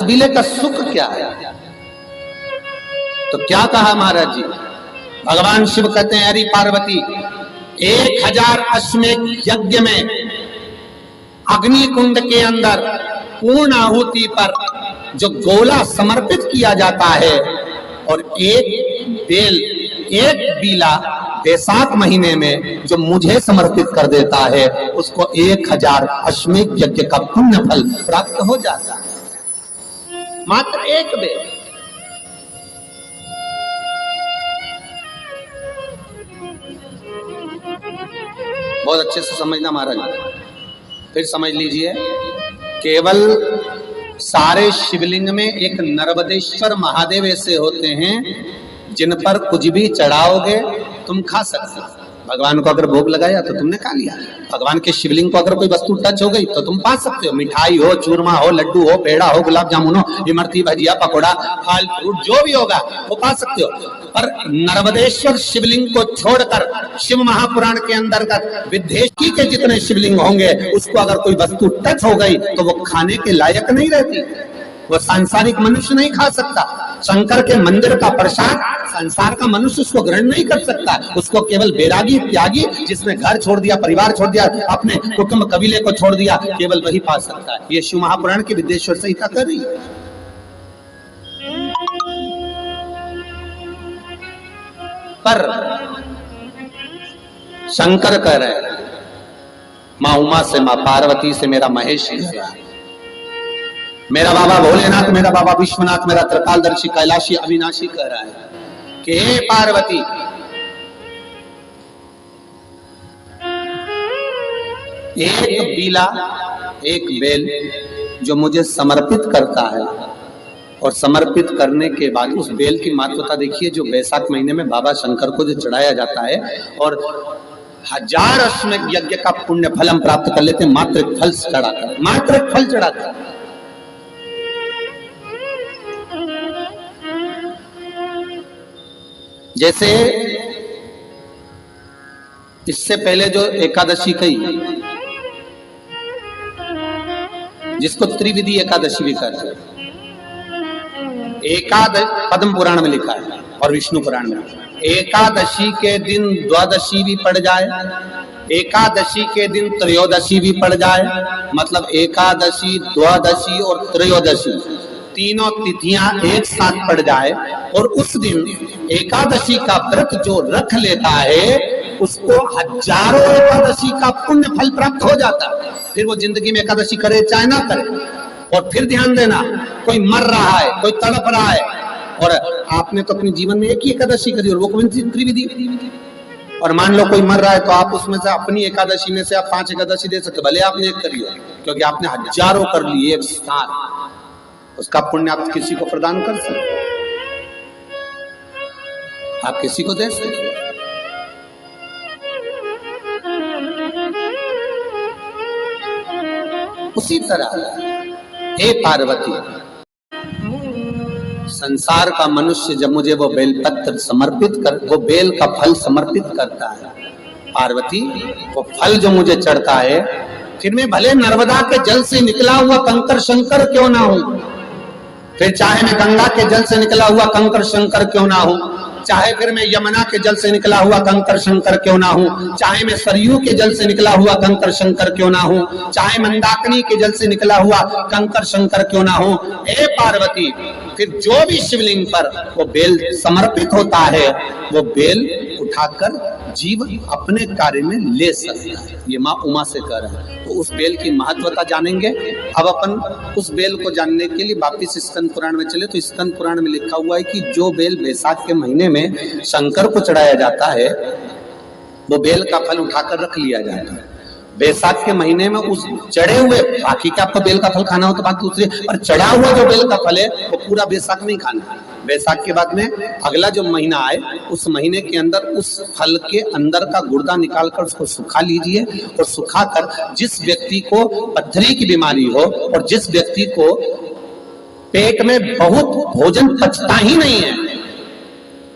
कबीले का सुख क्या है? तो क्या कहा महाराज जी? भगवान शिव कहते हैं, अरे पार्वती, 1000 अश्वमेध यज्ञ में अग्नि कुंड के अंदर पूर्ण आहुति पर जो गोला समर्पित किया जाता है और एक बेल, एक बीला बैसाख महीने में जो मुझे समर्पित कर देता है, उसको 1000 अश्वमेध यज्ञ का पुण्य फल प्राप्त हो जाता है। मात्र एक बेल। बहुत अच्छे से समझना महाराज, फिर समझ लीजिए। केवल सारे शिवलिंग में एक नर्मदेश्वर महादेव ऐसे होते हैं जिन पर कुछ भी चढ़ाओगे तुम खा सकते हो। भगवान को अगर भोग लगाया तो तुमने खा लिया। भगवान के शिवलिंग को अगर कोई वस्तु टच हो गई तो तुम पा सकते हो। मिठाई हो, चूरमा हो, लड्डू हो, पेड़ा हो, गुलाब जामुन हो, इमरती, भजिया, पकौड़ा, फल फ्रूट जो भी होगा वो पा सकते हो। पर नर्मदेश्वर शिवलिंग को छोड़कर शिव महापुराण के अंतर्गत विदेशी के जितने शिवलिंग होंगे, उसको अगर कोई वस्तु टच हो गई तो वो खाने के लायक नहीं रहती। वो सांसारिक मनुष्य नहीं खा सकता। शंकर के मंदिर का प्रसाद संसार का मनुष्य उसको ग्रहण नहीं कर सकता। उसको केवल बैरागी, त्यागी, जिसने घर छोड़ दिया, परिवार छोड़ दिया, अपने कुटुंब कबीले को छोड़ दिया, केवल वही पा सकता है। ये शिव महापुराण की विदेश्वर संहिता कर रही है। पर शंकर कह रहे, मां उमा से, मां पार्वती से मेरा महेश कह रहा है, मेरा बाबा भोलेनाथ, मेरा बाबा विश्वनाथ, मेरा त्रिकालदर्शी, कैलाशी, अविनाशी कह रहा है कि हे पार्वती, एक बीला, एक बेल जो मुझे समर्पित करता है, और समर्पित करने के बाद उस बेल की महत्वता देखिए, जो बैसाख महीने में बाबा शंकर को जो चढ़ाया जाता है, और 1000 अश्वमेध यज्ञ का पुण्य फल हम प्राप्त कर लेते हैं मात्र एक फल चढ़ाकर, मात्र एक फल चढ़ाकर। जैसे इससे पहले जो एकादशी कही, जिसको त्रिविधि एकादशी भी कहते हैं, पद्म पुराण में लिखा है और विष्णु पुराण में, एकादशी के दिन द्वादशी भी पड़ जाए, एकादशी के दिन त्रयोदशी भी पड़ जाए, मतलब एकादशी, द्वादशी और त्रयोदशी तीनों तिथियां एक साथ पड़ जाए, और उस दिन एकादशी का व्रत जो रख लेता है उसको 1000 एकादशी का पुण्य फल प्राप्त हो जाता है। फिर वो जिंदगी में एकादशी करे चाहे ना करे। और फिर ध्यान देना, कोई मर रहा है, कोई तड़प रहा है, और आपने तो अपने जीवन में एक ही एकादशी करी और वो कौन सी? त्रिविधि। और मान लो कोई मर रहा है तो आप उसमें से अपनी एकादशी में से आप 5 एकादशी दे सकते, भले आपने एक करी हो, क्योंकि आपने 1000 कर लिए एक साथ, उसका पुण्य आप किसी को प्रदान कर सकते, आप किसी को दे सकते। उसी तरह हे पार्वती, संसार का मनुष्य जब मुझे वो बेलपत्र समर्पित कर, वो बेल का फल समर्पित करता है, पार्वती वो फल जो मुझे चढ़ता है, फिर मैं भले नर्मदा के जल से निकला हुआ कंकर शंकर क्यों ना हूं, फिर चाहे मैं गंगा के जल से निकला हुआ कंकर शंकर क्यों ना हूं, चाहे फिर मैं यमुना के जल से निकला हुआ कंकर शंकर क्यों ना हूं, चाहे मैं सरयू के जल से निकला हुआ कंकर शंकर क्यों ना हूं, चाहे मंदाकिनी के जल से निकला हुआ कंकर शंकर क्यों ना हूं, हे पार्वती, फिर जो भी शिवलिंग पर वो बेल समर्पित होता है, वो बेल उठाकर जीव अपने कार्य में ले सकता है। ये माँ उमा से कह रहे हैं। तो उस बेल की महत्वता जानेंगे। अब अपन उस बेल को जानने के लिए वापिस स्कंद पुराण में चले, तो स्कंद पुराण में लिखा हुआ है कि जो बेल बैसाख के महीने में शंकर को चढ़ाया जाता है, वो बेल का फल उठाकर रख लिया जाता है। बैसाख के महीने में उस चढ़े हुए, बाकी का आपको बेल का फल खाना हो तो बात दूसरी, पर चढ़ा हुआ जो बेल का फल है वो पूरा बैसाख नहीं खाना। बैसाख के बाद में अगला जो महीना आए, उस महीने के अंदर उस फल के अंदर का गुर्दा निकालकर उसको सुखा लीजिए, और सुखाकर जिस व्यक्ति को पथरी की बीमारी हो और जिस व्यक्ति को पेट में बहुत भोजन पचता ही नहीं है,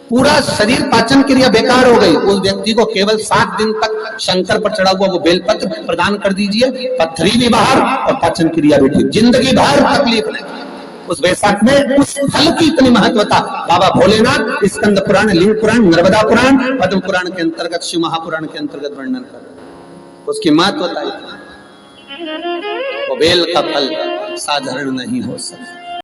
पूरा शरीर पाचन क्रिया बेकार हो गई, उस व्यक्ति को केवल 7 दिन तक शंकर पर चढ़ा हुआ वो बेलपत्र प्रदान कर दीजिए, पथरी भी बाहर और पाचन क्रिया भी ठीक, जिंदगी भर तकलीफ नहीं। उस वैशाख में उस फल की इतनी महत्वता बाबा भोलेनाथ स्कंद पुराण, लिंग पुराण, नर्मदा पुराण, पद्म पुराण के अंतर्गत, शिव महापुराण के अंतर्गत वर्णन कर, उसकी महत्वता। वो बेल का फल साधारण नहीं हो सकता।